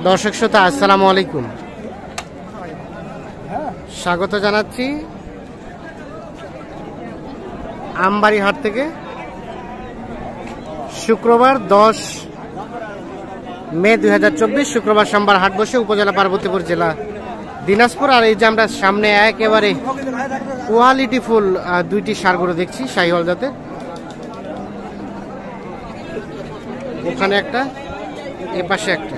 দর্শক শ্রোতা আসসালামু আলাইকুম, স্বাগত জানাচ্ছি আমবাড়ি হাট থেকে। শুক্রবার 10 মে 2024 শুক্রবার সোমবার হাট বসে উপজেলা পার্বতীপুর জেলা দিনাজপুর। আর এই যে আমরা সামনে একেবারে কোয়ালিটি ফুল দুইটি ষাঁড় গরু দেখছি, শাহিওয়াল জাতের। ওখানে একটা, এ পাশে একটা।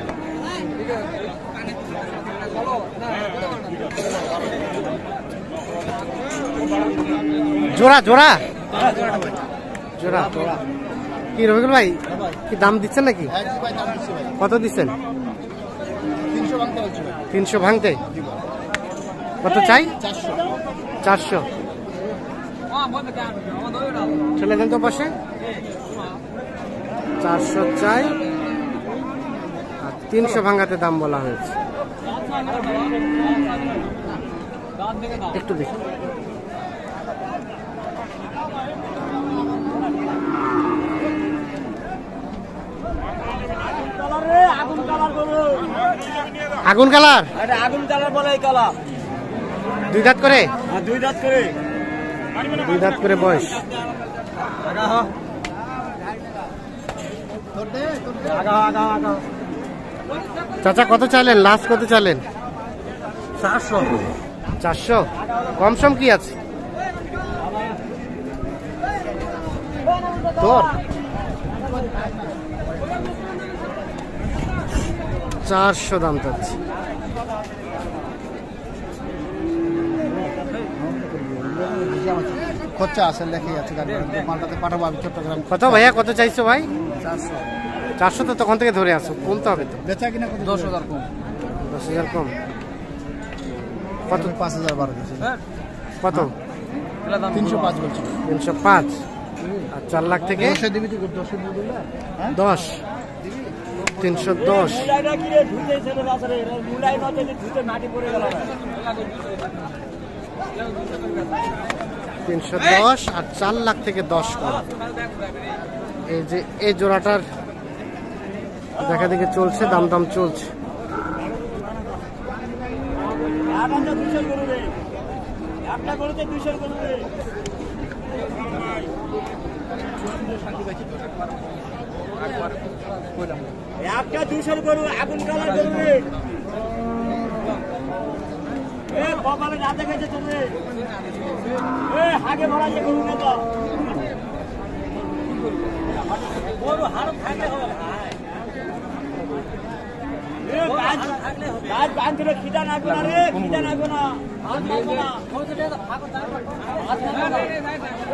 জোড়া জোড়া জোড়া কি রবিকুল ভাই, কি দাম দিচ্ছেন নাকি? কত দিচ্ছেন? 300 ভাঙতে। কত চাই? 400। চলে যান তো পাশে। 400 চাই আর 300 ভাঙাতে দাম বলা হয়েছে। একটু দেখি। আগুন কালার, আগুন কালার বলে এই কালার। 2 দাঁত করে? হ্যাঁ 2 দাঁত করে। 2 দাঁত করে বয়স। চাচা কত চাইলেন? লাস্ট কত চাইলেন? 400। 400। কম সম কি আছে তোর? 400 দাম চাচ্ছি। খরচা আছে লেখে আছে, মালটাতে পাঠাবো আমি চট্টগ্রাম। কত ভাইয়া, কত চাইছো ভাই? 400। 400 তো তখন থেকে ধরে আসো, বলতে হবে তো। বেচা কিনা 10,000 কম। 10,000 কম। কত? 5,000 12 দিচ্ছে। কত? 305 বলছি। 305। আর 4 লাখ থেকে 10 দিবি তুই? 10 দিবি বললে? 10। 310। 310 আর 4 লাখ থেকে 10 কম। এই যে এই জোড়াটার দেখা দেখে চলছে, দাম দাম চলছে। একটা 200 গরু আগুন কালার গরু রে। এ বাবারে না দেখেছে তুমি? এ হাগে ভরা যে গরু না তো গরু হাড় থাকলে হবে ভাই। এ বাজ বাঁধরে খিদা না গোনা রে, খিদা না গোনা, হাত না গোনা। ওটা তো ফাঁকা দাঁড়া। হাত না গোনা।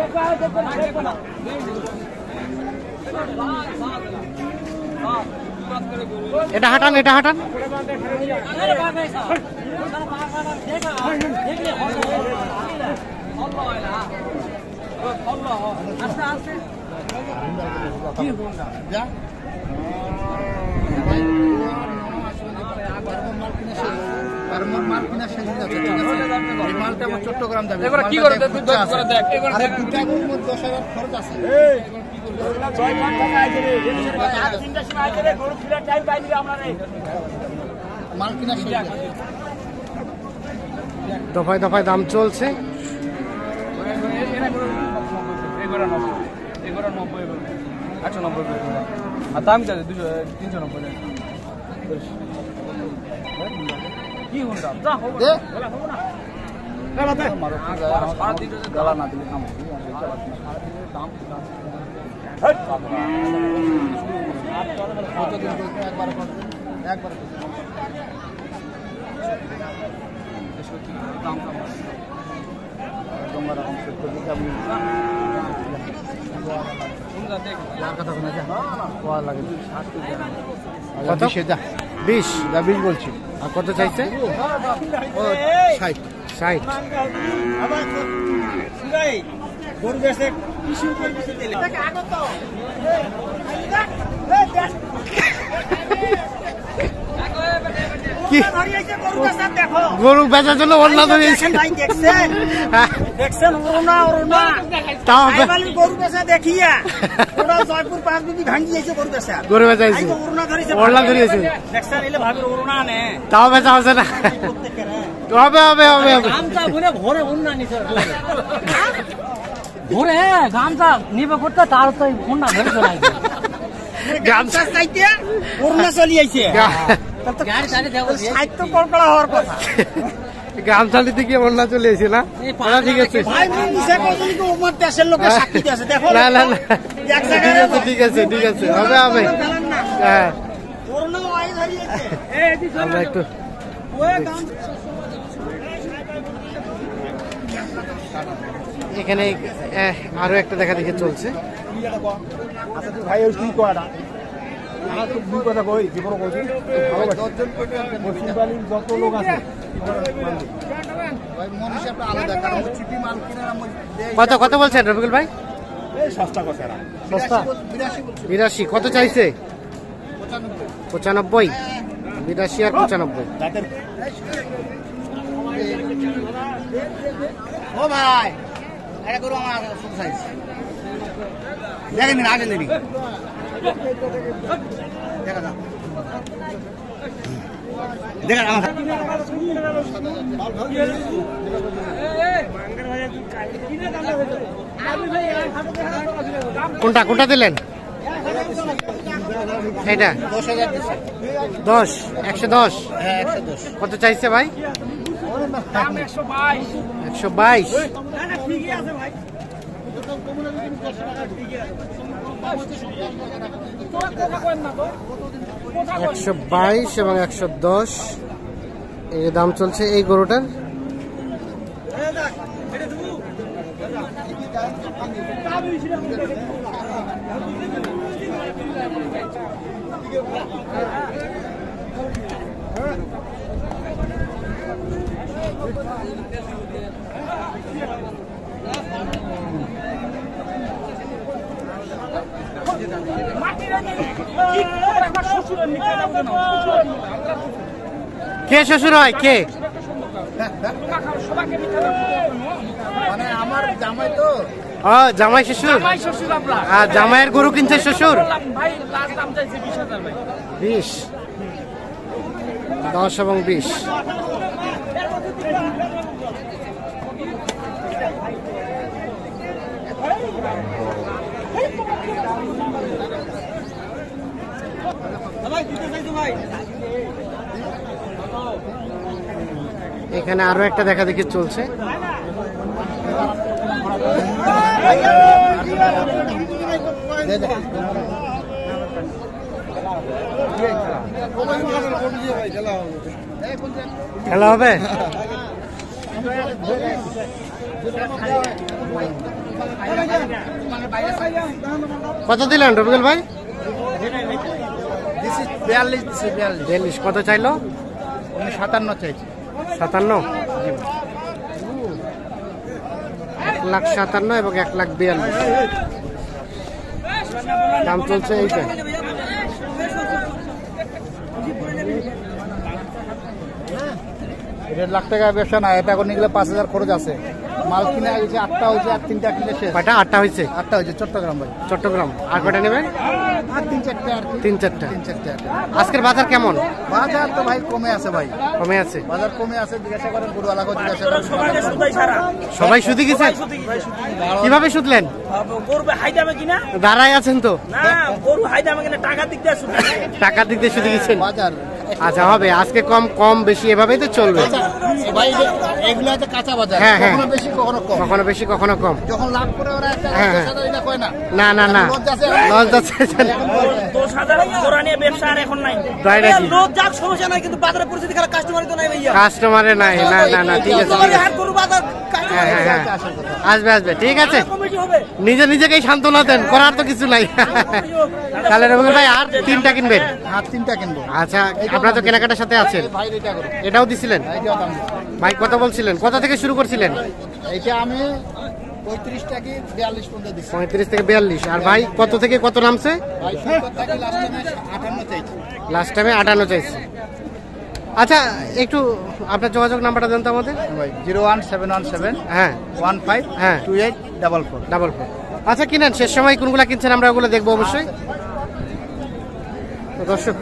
এ পাও দেখো না, দেখো না। এটা হাঁটান, এটা হাঁটান। চট্টগ্রাম যাবে। খরচ আছে। দফায় দফায় দাম চলছে। আর দাম চাই 390। কি ঘন্টা গালা না দিলে কাম একবার কত? 20 বলছি। আর কত চাইছে? 60। 60। গরু বেশে কি ধরিয়েছে গরু বেচা দেখো গরু বেচার জন্য ওড়না ধরিয়েছে ভাই দেখছেন দেখছেন ওড়না তাও আইবালি গরু বেচা দেখিয়া ওরা জয়পুর পাঁচ বিবি ভাঙি যাইছে গরু বেচা গরু বেচাইছে ওড়না ধরিয়েছে দেখছেন এলে ভাবির ওড়না নে তাও বেচা হচ্ছে না হবে হবে হবে হবে গামছা বলে ভরে ওড়না নিছে ভরে গামছা নিবে করতে তার তো ওড়না ধরে চলে আইছে গামছা চাইতে ওড়না চলি আইছে গাড়ি চালি দেখো সাহিত্য কলকলা হওয়ার কথা গামছা নিতে গিয়ে ওড়না চলে এসে না ঠিক আছে ভাই নিছে কইলি তো ওমর দেশের লোকে সাক্ষী আছে দেখো না না না ঠিক আছে ঠিক আছে হবে হবে হ্যাঁ ওড়না ওই ধরিয়েছে এই এদি আমরা একটু ওই গাম এখানে আরো একটা দেখা দেখে চলছে আচ্ছা তুই ভাই ওই কি করাটা আমার তো দুই কথা কই জীবন কইছি ভালোবাসি মুসলিম যত লোক আছে ভাই মনীষা একটা আলাদা কারণ চিপি মাল কিনা কত বলছেন রবিকুল ভাই এই সস্তা কথা এরা সস্তা 82 কত চাইছে 95 82 আর 95 তাদের ও ভাই এটা করো আমার ফুল সাইজ দেখেন না আগে নেবি দেখা দাও দেখেন আমার কোনটা দিলেন এটা 10 110 হ্যাঁ 110 কত চাইছে ভাই দাম 122 122 না না ঠিকই আছে ভাই 122 এবং 110 এই দাম চলছে এই গরুটার। কে শ্বশুর হয় কে? মানে আমার জামাই তো জামাই শ্বশুর। আর জামাইয়ের গরু কিনছে শ্বশুর। 20 10 এবং 20। এখানে আরো একটা দেখা দেখি চলছে। খেলা হবে। কত দিলেন রবিকুল ভাই? 42। কত চাইলো? 57 চাইছি। 57। 1,57,000 এবং 1,42,000 দাম চলছে এইটা। দেড় লাখ টাকা ব্যবসা না, এটা করে নিলে 5,000 খরচ আছে। মাল কিনে হয়েছে 8টা হয়েছে, আর 3টা কিনে শেষ। কয়টা? 8টা হয়েছে। 8টা হয়েছে চট্টগ্রাম ভাই। চট্টগ্রাম। আর কয়টা নেবেন? আর 3-4টা আর 3-4টা। আজকের বাজার কেমন? বাজার তো ভাই কমে আছে ভাই, কমে আছে। বাজার কমে আছে। জিজ্ঞাসা করেন গরুওয়ালাকে, জিজ্ঞাসা করেন। সবাই সুদি গেছে। কিভাবে সুদলেন? গরু হাইদামে কিনা দাঁড়াই আছেন তো? না, গরু হাইদামে কিনা টাকা দিক দিয়ে সুদ। টাকার দিক দিয়ে সুদি গেছেন। বাজার আচ্ছা হবে, আজকে কম বেশি এভাবেই তো চলবে। ভাই এগুলো হচ্ছে কাঁচা বাজার, হ্যাঁ, হ্যাঁ। কখনো বেশি কখনো কম। কখনো বেশি কখনো কম। যখন লাভ করে ওরা একটা হ্যাঁ, 10,000 এটা কয় না। না লস যাচ্ছে। 10,000 গোড়া নিয়ে ব্যবসা আর এখন নাই। তাই নাকি? লোক যাক সমস্যা নাই, কিন্তু বাজারের পরিস্থিতি খারাপ, কাস্টমারই তো নাই ভাইয়া। কাস্টমারে নাই। না ঠিক আছে। হাট গরু বাজার হ্যাঁ আসবে ঠিক আছে। কমিটি হবে। নিজেকেই সান্ত্বনা দেন, করার তো কিছু নাই। তাহলে রবিকুল ভাই আর 3টা কিনবেন? আর 3টা কিনবো। আচ্ছা, আপনারা তো কেনাকাটার সাথে আছেন। ভাই এটা করো, এটাও দিছিলেন? এইটাও দাম দিচ্ছি। ভাই কত বলছিলেন? কোথা থেকে শুরু করছিলেন? এইটা আমি 35 টাকা 42 পর্যন্ত দিচ্ছি। 35 থেকে 42। আর ভাই কত থেকে কত নামছে? ভাই 70 টাকা লাস্ট টাইমে 58 চাইছি। লাস্ট টাইমে 58 চাইছে। আচ্ছা একটু আপনার যোগাযোগ নাম্বারটা দেন তো আমাদের। 01717 হ্যাঁ 15 হ্যাঁ 2844। 44। আচ্ছা কিনেন, শেষ সময় কোনগুলা কিনছেন আমরা ওগুলো দেখবো অবশ্যই। তো দর্শক